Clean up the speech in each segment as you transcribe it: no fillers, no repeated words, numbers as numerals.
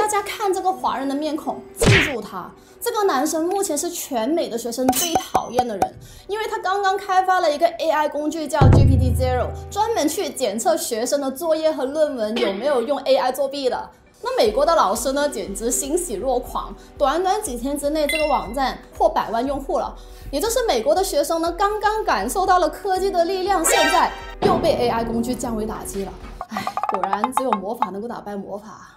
家看这个华人的面孔，记住他，这个男生目前是全美的学生最讨厌的人，因为他刚刚开发了一个 AI 工具叫 GPT-0， 专门去检测学生的作业和论文有没有用 AI 作弊的。那美国的老师呢，简直欣喜若狂，短短几天之内，这个网站破100万用户了。也就是美国的学生呢，刚刚感受到了科技的力量，现在又被 AI 工具降维打击了。唉，果然只有魔法能够打败魔法。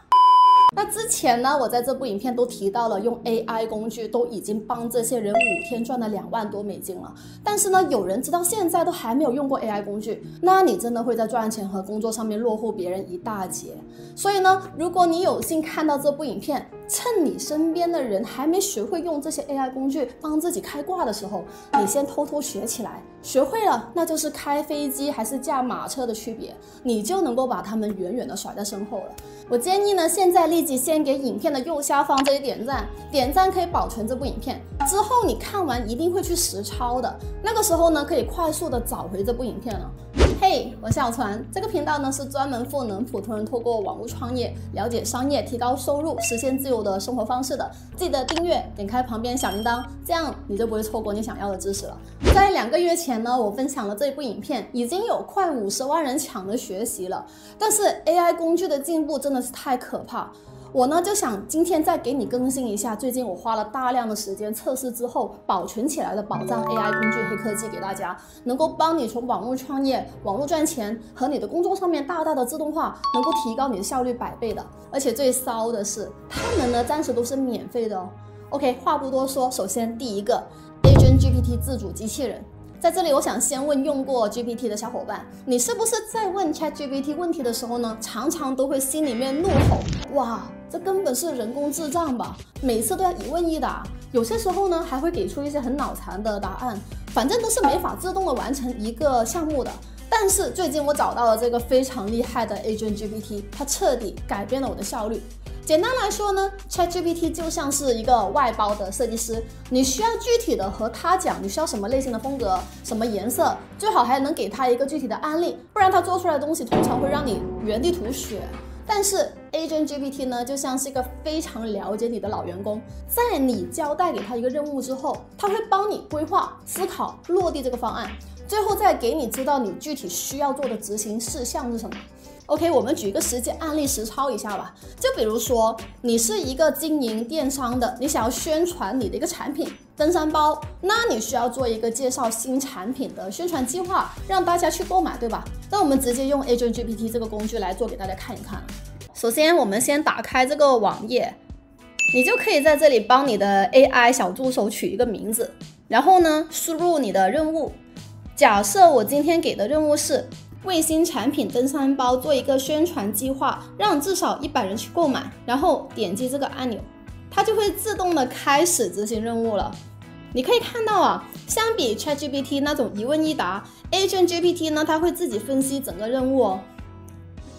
那之前呢，我在这部影片都提到了，用 AI 工具都已经帮这些人5天赚了2万多美金了。但是呢，有人直到现在都还没有用过 AI 工具，那你真的会在赚钱和工作上面落后别人一大截。所以呢，如果你有幸看到这部影片，趁你身边的人还没学会用这些 AI 工具帮自己开挂的时候，你先偷偷学起来，学会了，那就是开飞机还是驾马车的区别，你就能够把他们远远的甩在身后了。我建议呢，现在立即先给影片的右下方这里点赞，点赞可以保存这部影片，之后你看完一定会去实抄的，那个时候呢，可以快速的找回这部影片了。嘿，我是小船，这个频道呢是专门赋能普通人透过网络创业，了解商业，提高收入，实现自由的生活方式的。记得订阅，点开旁边小铃铛，这样你就不会错过你想要的知识了。在2个月前呢，我分享了这一部影片，已经有快50万人抢着学习了。但是 AI 工具的进步真的是太可怕。我呢就想今天再给你更新一下，最近我花了大量的时间测试之后保存起来的宝藏 AI 工具黑科技给大家，能够帮你从网络创业、网络赚钱和你的工作上面大大的自动化，能够提高你的效率100倍的。而且最骚的是，他们呢暂时都是免费的哦。OK， 话不多说，首先第一个 Agent GPT 自主机器人。在这里，我想先问用过 GPT 的小伙伴，你是不是在问 ChatGPT 问题的时候呢，常常都会心里面怒吼，哇，这根本是人工智障吧？每次都要一问一答，有些时候呢还会给出一些很脑残的答案，反正都是没法自动的完成一个项目的。但是最近我找到了这个非常厉害的 Agent GPT， 它彻底改变了我的效率。简单来说呢 ，ChatGPT 就像是一个外包的设计师，你需要具体的和他讲你需要什么类型的风格、什么颜色，最好还能给他一个具体的案例，不然他做出来的东西通常会让你原地吐血。但是 Agent GPT 呢，就像是一个非常了解你的老员工，在你交代给他一个任务之后，他会帮你规划、思考、落地这个方案，最后再给你知道你具体需要做的执行事项是什么。OK， 我们举一个实际案例实操一下吧。就比如说，你是一个经营电商的，你想要宣传你的一个产品登山包，那你需要做一个介绍新产品的宣传计划，让大家去购买，对吧？那我们直接用 Agent GPT 这个工具来做给大家看一看。首先，我们先打开这个网页，你就可以在这里帮你的 AI 小助手取一个名字，然后呢，输入你的任务。假设我今天给的任务是为新产品登山包做一个宣传计划，让至少100人去购买，然后点击这个按钮，它就会自动的开始执行任务了。你可以看到啊，相比 ChatGPT 那种一问一答 ，Agent GPT 呢，它会自己分析整个任务哦，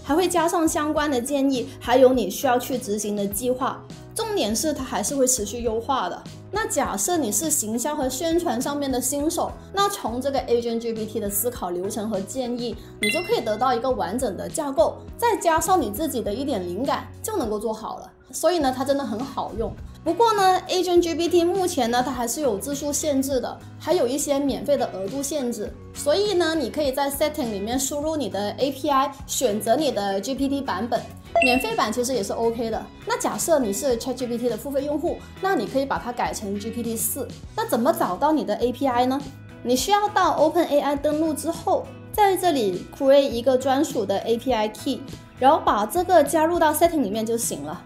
还会加上相关的建议，还有你需要去执行的计划。重点是它还是会持续优化的。那假设你是行销和宣传上面的新手，那从这个 Agent GPT 的思考流程和建议，你就可以得到一个完整的架构，再加上你自己的一点灵感，就能够做好了。所以呢，它真的很好用。不过呢 ，Agent GPT 目前呢，它还是有字数限制的，还有一些免费的额度限制。所以呢，你可以在 Setting 里面输入你的 API， 选择你的 GPT 版本。免费版其实也是 OK 的。那假设你是 ChatGPT 的付费用户，那你可以把它改成 GPT-4。那怎么找到你的 API 呢？你需要到 OpenAI 登录之后，在这里 create 一个专属的 API key， 然后把这个加入到 setting 里面就行了。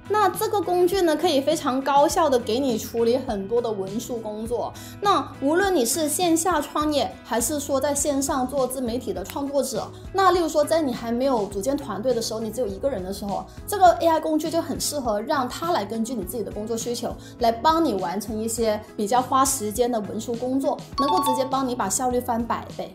那这个工具呢，可以非常高效的给你处理很多的文书工作。那无论你是线下创业，还是说在线上做自媒体的创作者，那例如说在你还没有组建团队的时候，你只有1个人的时候，这个 AI 工具就很适合让它来根据你自己的工作需求，来帮你完成一些比较花时间的文书工作，能够直接帮你把效率翻100倍。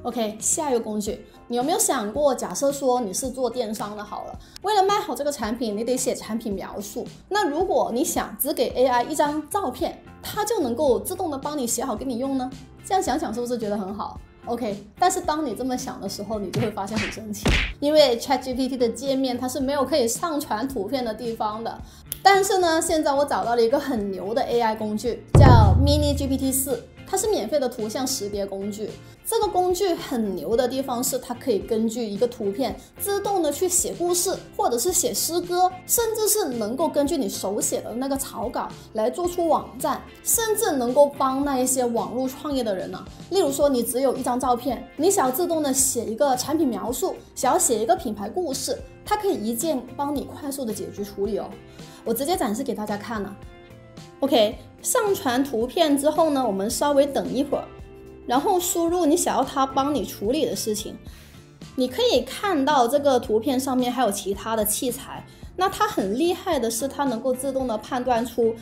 OK， 下一个工具，你有没有想过，假设说你是做电商的好了，为了卖好这个产品，你得写产品描述。那如果你想只给 AI 一张照片，它就能够自动的帮你写好给你用呢？这样想想是不是觉得很好 OK， 但是当你这么想的时候，你就会发现很神奇，因为 ChatGPT 的界面它是没有可以上传图片的地方的。但是呢，现在我找到了一个很牛的 AI 工具，叫 Mini GPT-4，它是免费的图像识别工具。这个工具很牛的地方是，它可以根据一个图片自动的去写故事，或者是写诗歌，甚至是能够根据你手写的那个草稿来做出网站，甚至能够帮那一些网络创业的人呢。例如说，你只有一张照片，你想要自动的写一个产品描述，想要写一个品牌故事，它可以一键帮你快速的解决处理哦。我直接展示给大家看了。OK， 上传图片之后呢，我们稍微等一会儿，然后输入你想要它帮你处理的事情。你可以看到这个图片上面还有其他的器材，那它很厉害的是，它能够自动的判断出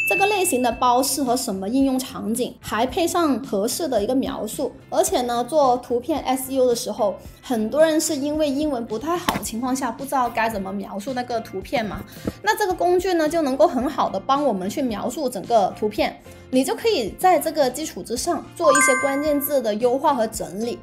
这个类型的包适合什么应用场景，还配上合适的一个描述。而且呢，做图片 SEO 的时候，很多人是因为英文不太好的情况下，不知道该怎么描述那个图片嘛。那这个工具呢，就能够很好的帮我们去描述整个图片，你就可以在这个基础之上做一些关键字的优化和整理。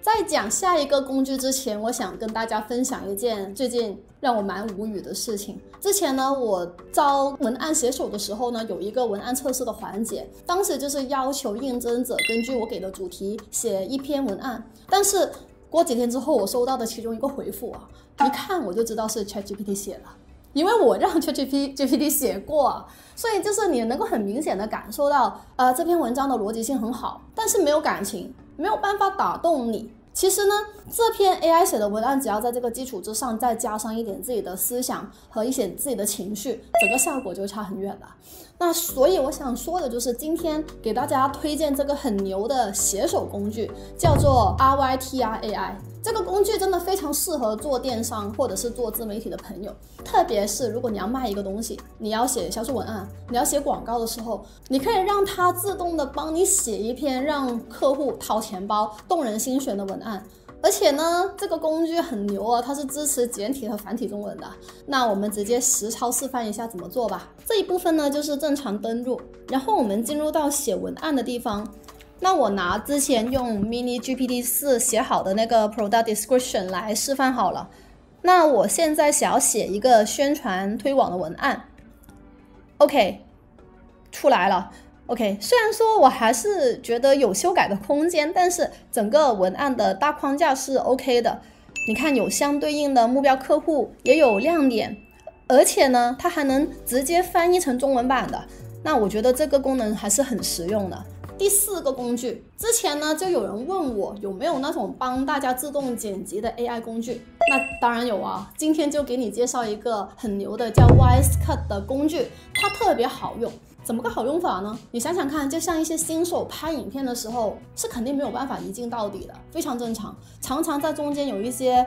在讲下一个工具之前，我想跟大家分享一件最近让我蛮无语的事情。之前呢，我招文案写手的时候呢，有一个文案测试的环节，当时就是要求应征者根据我给的主题写一篇文案。但是过几天之后，我收到的其中一个回复啊，一看我就知道是 ChatGPT 写的，因为我让 ChatGPT 写过，所以就是你能够很明显的感受到，这篇文章的逻辑性很好，但是没有感情，没有办法打动你。其实呢，这篇 AI 写的文案，只要在这个基础之上再加上一点自己的思想和一些自己的情绪，整个效果就会差很远了。那所以我想说的就是，今天给大家推荐这个很牛的写手工具，叫做 RYTR AI。这个工具真的非常适合做电商或者是做自媒体的朋友，特别是如果你要卖一个东西，你要写销售文案，你要写广告的时候，你可以让它自动的帮你写一篇让客户掏钱包、动人心弦的文案。而且呢，这个工具很牛啊，它是支持简体和繁体中文的。那我们直接实操示范一下怎么做吧。这一部分呢，就是正常登录，然后我们进入到写文案的地方。那我拿之前用 Mini GPT-4 写好的那个 Product Description 来示范好了。那我现在想要写一个宣传推广的文案 ，OK， 出来了。OK， 虽然说我还是觉得有修改的空间，但是整个文案的大框架是 OK 的。你看，有相对应的目标客户，也有亮点，而且呢，它还能直接翻译成中文版的。那我觉得这个功能还是很实用的。第4个工具，之前呢就有人问我有没有那种帮大家自动剪辑的 AI 工具，那当然有啊。今天就给你介绍一个很牛的叫 Wisecut 的工具，它特别好用。怎么个好用法呢？你想想看，就像一些新手拍影片的时候，是肯定没有办法一镜到底的，非常正常。常常在中间有一些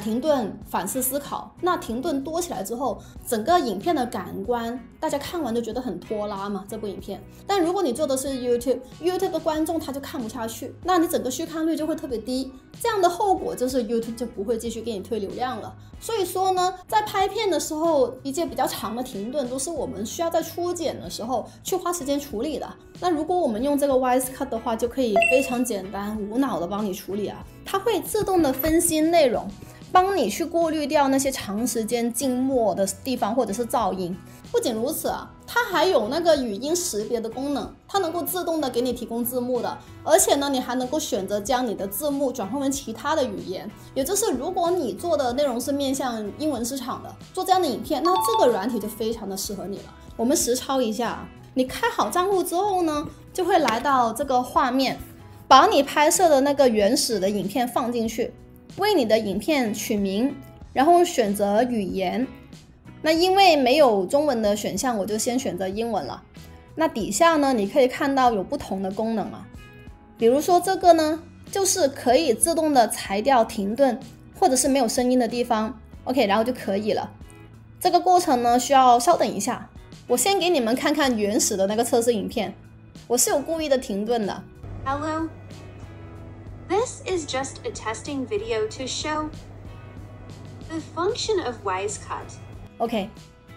停顿反思思考，那停顿多起来之后，整个影片的感官大家看完就觉得很拖拉嘛，这部影片。但如果你做的是 YouTube 的观众他就看不下去，那你整个续看率就会特别低，这样的后果就是 YouTube 就不会继续给你推流量了。所以说呢，在拍片的时候，一些比较长的停顿都是我们需要在初剪的时候去花时间处理的。那如果我们用这个 Wisecut 的话，就可以非常简单无脑的帮你处理啊，它会自动的分析内容，帮你去过滤掉那些长时间静默的地方或者是噪音。不仅如此啊，它还有那个语音识别的功能，它能够自动的给你提供字幕的，而且呢，你还能够选择将你的字幕转换为其他的语言。也就是如果你做的内容是面向英文市场的，做这样的影片，那这个软体就非常的适合你了。我们实操一下，你开好账户之后呢，就会来到这个画面，把你拍摄的那个原始的影片放进去，为你的影片取名，然后选择语言。那因为没有中文的选项，我就先选择英文了。那底下呢，你可以看到有不同的功能啊，比如说这个呢，就是可以自动的裁掉停顿或者是没有声音的地方 ，OK， 然后就可以了。这个过程呢，需要稍等一下，我先给你们看看原始的那个测试影片，我是有故意的停顿的。Hello, this is just a testing video to show the function of Wisecut. OK，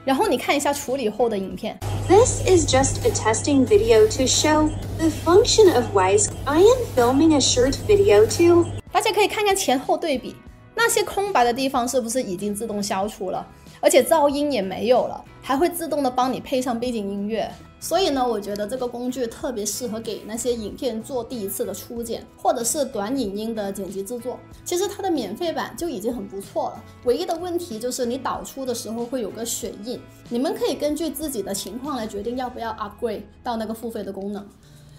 然后你看一下处理后的影片。This is just a testing video to show the function of Wise. I am filming a short video too. 大家可以看看前后对比，那些空白的地方是不是已经自动消除了？而且噪音也没有了，还会自动的帮你配上背景音乐。所以呢，我觉得这个工具特别适合给那些影片做第一次的初剪，或者是短影音的剪辑制作。其实它的免费版就已经很不错了，唯一的问题就是你导出的时候会有个水印，你们可以根据自己的情况来决定要不要 upgrade 到那个付费的功能。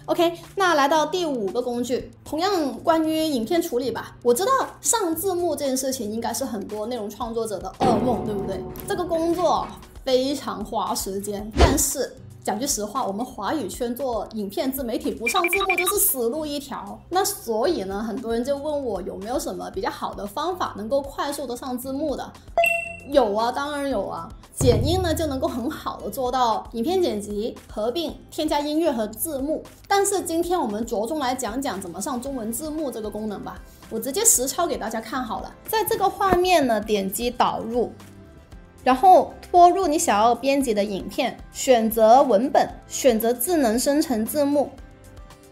OK， 那来到第5个工具，同样关于影片处理吧。我知道上字幕这件事情应该是很多内容创作者的噩梦，对不对？这个工作非常花时间，但是讲句实话，我们华语圈做影片自媒体不上字幕就是死路一条。那所以呢，很多人就问我有没有什么比较好的方法能够快速的上字幕的。有啊，当然有啊。剪映呢就能够很好的做到影片剪辑、合并、添加音乐和字幕。但是今天我们着重来讲讲怎么上中文字幕这个功能吧。我直接实操给大家看好了。在这个画面呢，点击导入，然后拖入你想要编辑的影片，选择文本，选择智能生成字幕。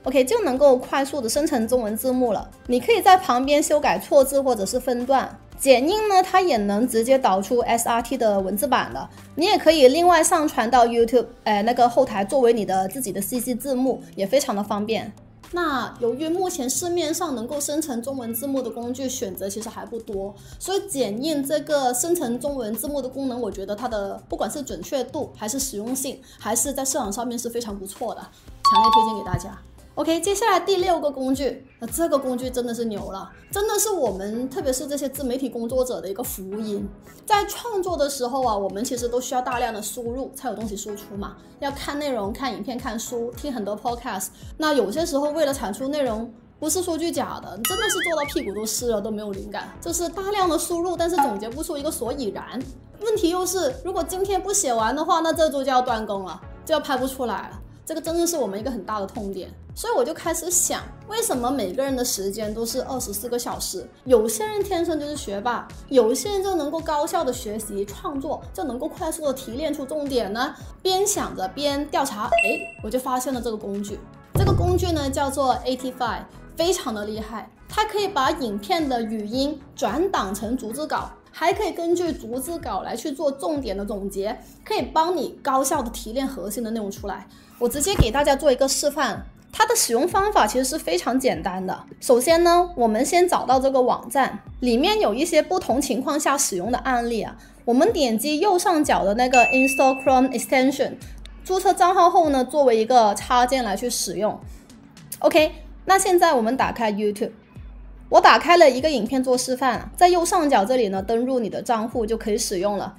OK， 就能够快速的生成中文字幕了。你可以在旁边修改错字或者是分段。剪映呢，它也能直接导出 SRT 的文字版了。你也可以另外上传到 YouTube 那个后台作为你的自己的 CC 字幕，也非常的方便。那由于目前市面上能够生成中文字幕的工具选择其实还不多，所以剪映这个生成中文字幕的功能，我觉得它的不管是准确度还是实用性，还是在市场上面是非常不错的，强烈推荐给大家。OK， 接下来第6个工具，这个工具真的是牛了，真的是我们特别是这些自媒体工作者的一个福音。在创作的时候啊，我们其实都需要大量的输入才有东西输出嘛，要看内容、看影片、看书、听很多 podcast。那有些时候为了产出内容，不是说句假的，真的是做到屁股都湿了都没有灵感，就是大量的输入，但是总结不出一个所以然。问题又是，如果今天不写完的话，那这周就要断更了，就要拍不出来了。这个真的是我们一个很大的痛点，所以我就开始想，为什么每个人的时间都是24个小时？有些人天生就是学霸，有些人就能够高效的学习创作，就能够快速的提炼出重点呢？边想着边调查，我就发现了这个工具。这个工具呢叫做 AT5， 非常的厉害，它可以把影片的语音转档成逐字稿。还可以根据逐字稿来去做重点的总结，可以帮你高效的提炼核心的内容出来。我直接给大家做一个示范，它的使用方法其实是非常简单的。首先呢，我们先找到这个网站，里面有一些不同情况下使用的案例啊。我们点击右上角的那个 Install Chrome Extension， 注册账号后呢，作为一个插件来去使用。OK， 那现在我们打开 YouTube。我打开了一个影片做示范，在右上角这里呢，登入你的账户就可以使用了。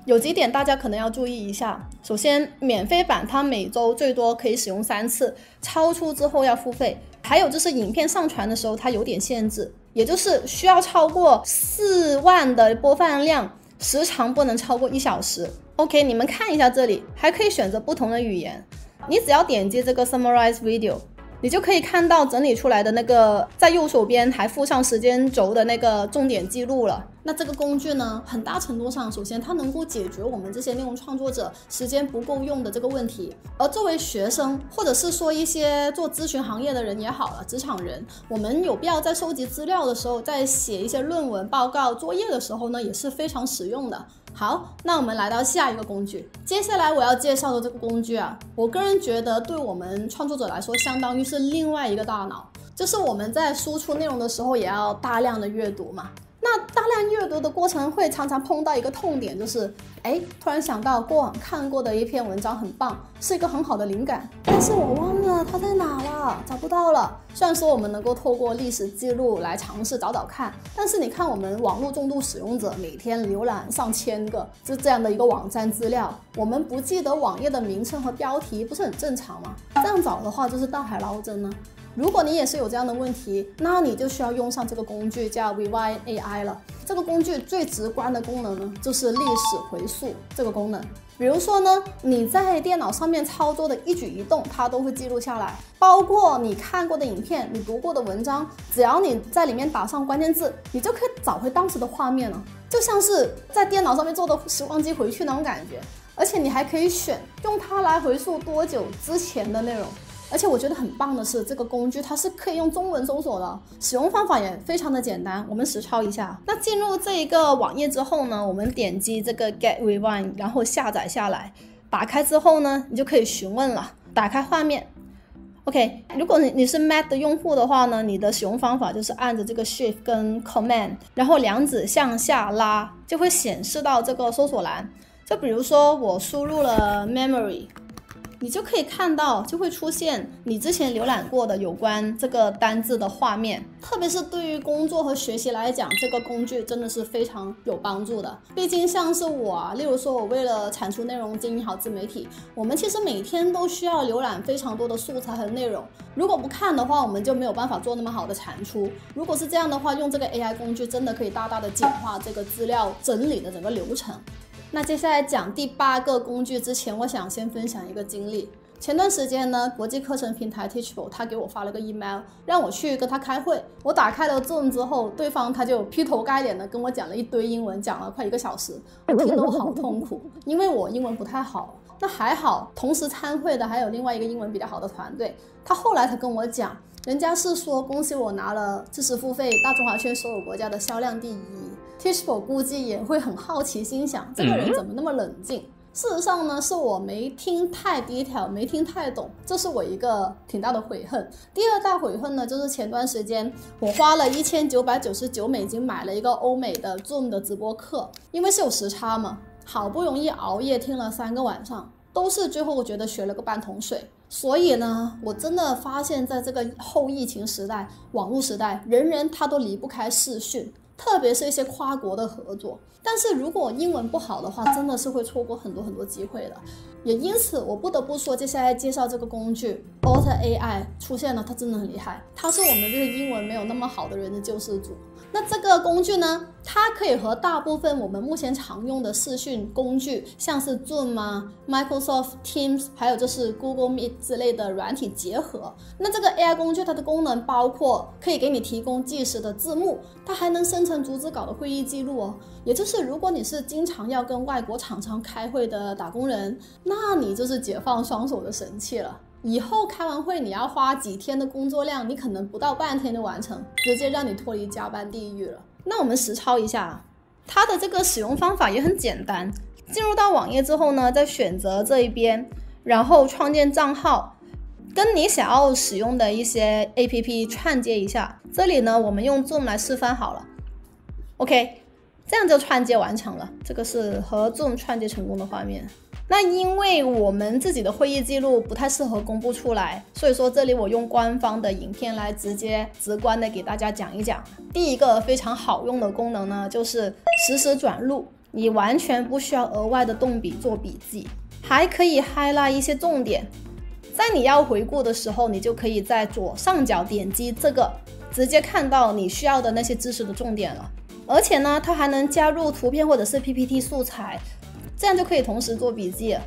有几点大家可能要注意一下。首先，免费版它每周最多可以使用3次，超出之后要付费。还有就是影片上传的时候它有点限制，也就是需要超过4万的播放量，时长不能超过1小时。OK， 你们看一下这里，还可以选择不同的语言。你只要点击这个 Summarize Video，你就可以看到整理出来的那个在右手边还附上时间轴的那个重点记录了。那这个工具呢，很大程度上，首先它能够解决我们这些内容创作者时间不够用的这个问题。而作为学生，或者是说一些做咨询行业的人也好了，职场人，我们有必要在收集资料的时候，在写一些论文、报告、作业的时候呢，也是非常实用的。好，那我们来到下一个工具。接下来我要介绍的这个工具啊，我个人觉得对我们创作者来说，相当于是另外一个大脑，就是我们在输出内容的时候，也要大量的阅读嘛。那大量阅读的过程会常常碰到一个痛点，就是突然想到过往看过的一篇文章很棒，是一个很好的灵感，但是我忘了它在哪了，找不到了。虽然说我们能够透过历史记录来尝试找找看，但是你看我们网络重度使用者每天浏览上千个就这样的一个网站资料，我们不记得网页的名称和标题，不是很正常吗？这样找的话就是大海捞针呢。如果你也是有这样的问题，那你就需要用上这个工具叫 Rewind AI 了。这个工具最直观的功能呢，就是历史回溯这个功能。比如说呢，你在电脑上面操作的一举一动，它都会记录下来，包括你看过的影片、你读过的文章，只要你在里面打上关键字，你就可以找回当时的画面了，就像是在电脑上面做的时光机回去那种感觉。而且你还可以选用它来回溯多久之前的内容。而且我觉得很棒的是，这个工具它是可以用中文搜索的，使用方法也非常的简单。我们实操一下。那进入这一个网页之后呢，我们点击这个 Get Rewind， 然后下载下来。打开之后呢，你就可以询问了。打开画面 ，OK。如果你是 Mac 的用户的话呢，你的使用方法就是按着这个 Shift 跟 Command， 然后两指向下拉，就会显示到这个搜索栏。就比如说我输入了 memory。你就可以看到，就会出现你之前浏览过的有关这个单字的画面。特别是对于工作和学习来讲，这个工具真的是非常有帮助的。毕竟像是我啊，例如说我为了产出内容、经营好自媒体，我们其实每天都需要浏览非常多的素材和内容。如果不看的话，我们就没有办法做那么好的产出。如果是这样的话，用这个 AI 工具真的可以大大的简化这个资料整理的整个流程。那接下来讲第8个工具之前，我想先分享一个经历。前段时间呢，国际课程平台 Teachable 他给我发了个 email， 让我去跟他开会。我打开了 Zoom 之后，对方他就劈头盖脸的跟我讲了一堆英文，讲了快1个小时，我听得我好痛苦，因为我英文不太好。那还好，同时参会的还有另外一个英文比较好的团队，他后来才跟我讲，人家是说恭喜我拿了知识付费大中华区所有国家的销量第1。Teachable 估计也会很好奇，心想这个人怎么那么冷静。事实上呢，是我没听太detail，没听太懂，这是我一个挺大的悔恨。第2大悔恨呢，就是前段时间我花了1999美金买了一个欧美的 Zoom 的直播课，因为是有时差嘛，好不容易熬夜听了3个晚上，都是最后我觉得学了个半桶水。所以呢，我真的发现在这个后疫情时代、网络时代，人人他都离不开视讯。特别是一些跨国的合作，但是如果英文不好的话，真的是会错过很多机会的。也因此，我不得不说，接下来介绍这个工具 Otter AI 出现了，它真的很厉害，它是我们这些英文没有那么好的人的救世主。那这个工具呢，它可以和大部分我们目前常用的视讯工具，像是 Zoom 啊、Microsoft Teams， 还有就是 Google Meet 之类的软体结合。那这个 AI 工具它的功能包括可以给你提供即时的字幕，它还能生成逐字稿的会议记录哦。也就是如果你是经常要跟外国厂商开会的打工人，那你就是解放双手的神器了。以后开完会你要花几天的工作量，你可能不到半天就完成，直接让你脱离加班地狱了。那我们实操一下，它的这个使用方法也很简单。进入到网页之后呢，再选择这一边，然后创建账号，跟你想要使用的一些 APP 串接一下。这里呢，我们用 Zoom 来示范好了。OK， 这样就串接完成了。这个是和 Zoom 串接成功的画面。那因为我们自己的会议记录不太适合公布出来，所以说这里我用官方的影片来直观的给大家讲一讲。第一个非常好用的功能呢，就是实时转录，你完全不需要额外的动笔做笔记，还可以 highlight 一些重点。在你要回顾的时候，你就可以在左上角点击这个，直接看到你需要的那些知识的重点了。而且呢，它还能加入图片或者是 PPT 素材，这样就可以同时做笔记了。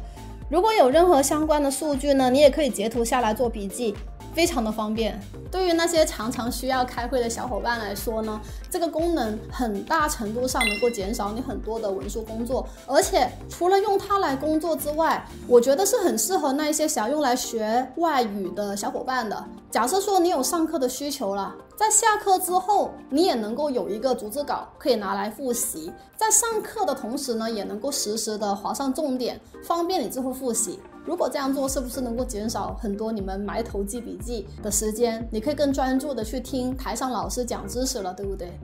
如果有任何相关的数据呢，你也可以截图下来做笔记，非常的方便。对于那些常常需要开会的小伙伴来说呢，这个功能很大程度上能够减少你很多的文书工作。而且除了用它来工作之外，我觉得是很适合那一些想要用来学外语的小伙伴的。假设说你有上课的需求了，在下课之后你也能够有一个逐字稿可以拿来复习，在上课的同时呢，也能够实时的划上重点，方便你之后复习。如果这样做，是不是能够减少很多你们埋头记笔记的时间？你可以更专注的去听台上老师讲知识了，对不对？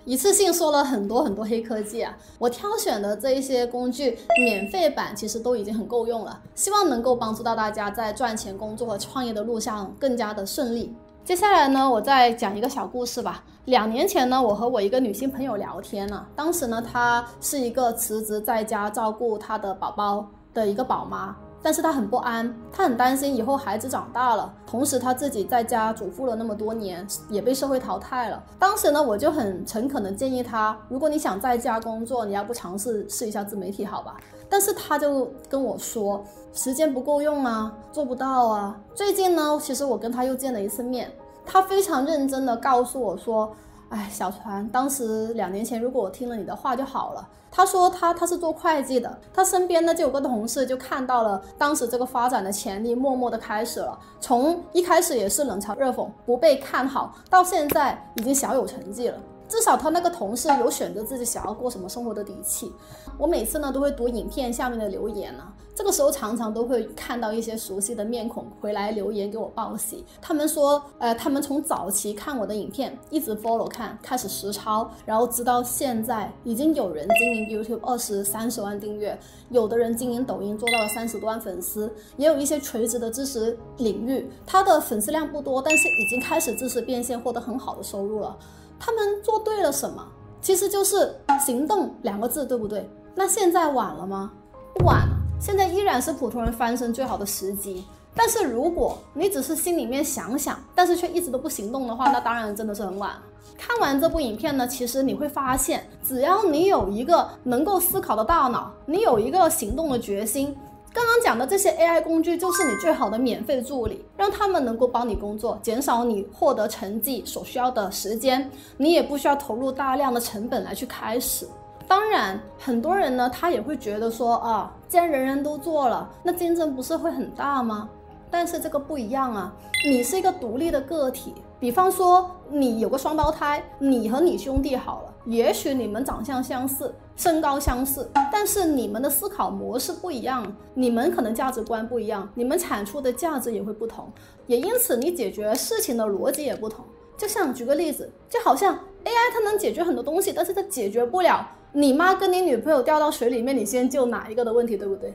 一次性说了很多黑科技啊！我挑选的这一些工具，免费版其实都已经很够用了，希望能够帮助到大家在赚钱、工作和创业的路上更加的顺利。接下来呢，我再讲一个小故事吧。2年前呢，我和我一个女性朋友聊天了，当时呢，她是一个辞职在家照顾她的宝宝的一个宝妈，但是她很不安，她很担心以后孩子长大了，同时她自己在家主妇了那么多年，也被社会淘汰了。当时呢，我就很诚恳的建议她，如果你想在家工作，你要不尝试一下自媒体好吧？但是她就跟我说，时间不够用啊，做不到啊。最近呢，其实我跟她又见了一次面，她非常认真的告诉我说，哎，小船，当时2年前如果我听了你的话就好了。他说他是做会计的，他身边呢就有个同事就看到了当时这个发展的潜力，默默的开始了。从一开始也是冷嘲热讽，不被看好，到现在已经小有成绩了。至少他那个同事有选择自己想要过什么生活的底气。我每次呢都会读影片下面的留言啊，这个时候常常都会看到一些熟悉的面孔回来留言给我报喜。他们说，他们从早期看我的影片，一直 follow 看，开始实操，然后直到现在，已经有人经营 YouTube 20、30万订阅，有的人经营抖音做到了30多万粉丝，也有一些垂直的知识领域，他的粉丝量不多，但是已经开始知识变现，获得很好的收入了。他们做对了什么？其实就是行动2个字，对不对？那现在晚了吗？不晚了，现在依然是普通人翻身最好的时机。但是如果你只是心里面想想，但是却一直都不行动的话，那当然真的是很晚了。看完这部影片呢，其实你会发现，只要你有一个能够思考的大脑，你有一个行动的决心，刚刚讲的这些 AI 工具就是你最好的免费助理，让他们能够帮你工作，减少你获得成绩所需要的时间，你也不需要投入大量的成本来去开始。当然，很多人呢，他也会觉得说啊，既然人人都做了，那竞争不是会很大吗？但是这个不一样啊，你是一个独立的个体。比方说你有个双胞胎，你和你兄弟好了，也许你们长相相似，身高相似，但是你们的思考模式不一样，你们可能价值观不一样，你们产出的价值也会不同，也因此你解决事情的逻辑也不同。就像举个例子，就好像 AI 它能解决很多东西，但是它解决不了你妈跟你女朋友掉到水里面，你先救哪一个的问题，对不对？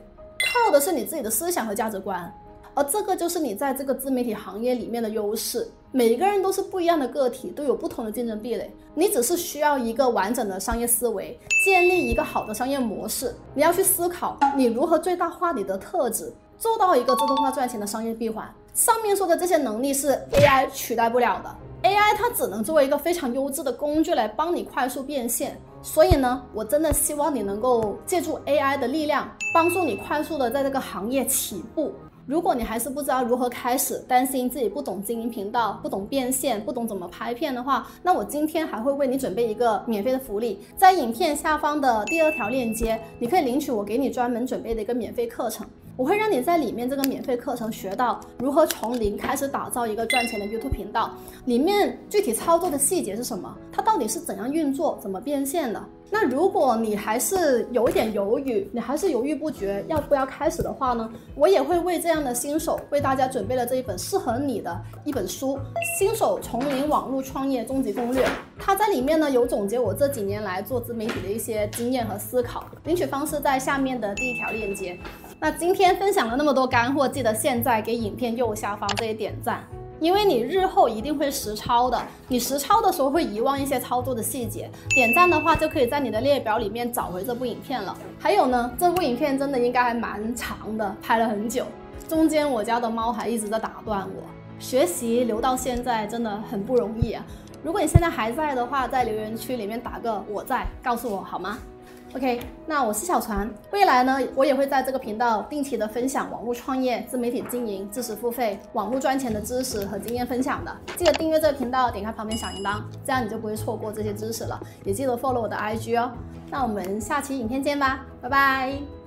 靠的是你自己的思想和价值观。而这个就是你在这个自媒体行业里面的优势。每个人都是不一样的个体，都有不同的竞争壁垒，你只是需要一个完整的商业思维，建立一个好的商业模式。你要去思考你如何最大化你的特质，做到一个自动化赚钱的商业闭环。上面说的这些能力是 AI 取代不了的， AI 它只能作为一个非常优质的工具来帮你快速变现。所以呢，我真的希望你能够借助 AI 的力量，帮助你快速的在这个行业起步。如果你还是不知道如何开始，担心自己不懂经营频道，不懂变现，不懂怎么拍片的话，那我今天还会为你准备一个免费的福利，在影片下方的第2条链接，你可以领取我给你专门准备的一个免费课程。我会让你在里面这个免费课程学到如何从零开始打造一个赚钱的 YouTube 频道，里面具体操作的细节是什么，它到底是怎样运作，怎么变现的。那如果你还是有一点犹豫，你还是犹豫不决要不要开始的话呢，我也会为这样的新手为大家准备了这一本适合你的一本书，新手从零网络创业终极攻略。它在里面呢有总结我这几年来做自媒体的一些经验和思考，领取方式在下面的第1条链接。那今天分享了那么多干货，记得现在给影片右下方这里点赞，因为你日后一定会实操的，你实操的时候会遗忘一些操作的细节，点赞的话就可以在你的列表里面找回这部影片了。还有呢，这部影片真的应该还蛮长的，拍了很久，中间我家的猫还一直在打断我。学习留到现在真的很不容易啊！如果你现在还在的话，在留言区里面打个我在，告诉我好吗？OK， 那我是小船，未来呢，我也会在这个频道定期的分享网络创业、自媒体经营、知识付费、网络赚钱的知识和经验分享的。记得订阅这个频道，点开旁边小铃铛，这样你就不会错过这些知识了。也记得 follow 我的IG 哦。那我们下期影片见吧，拜拜。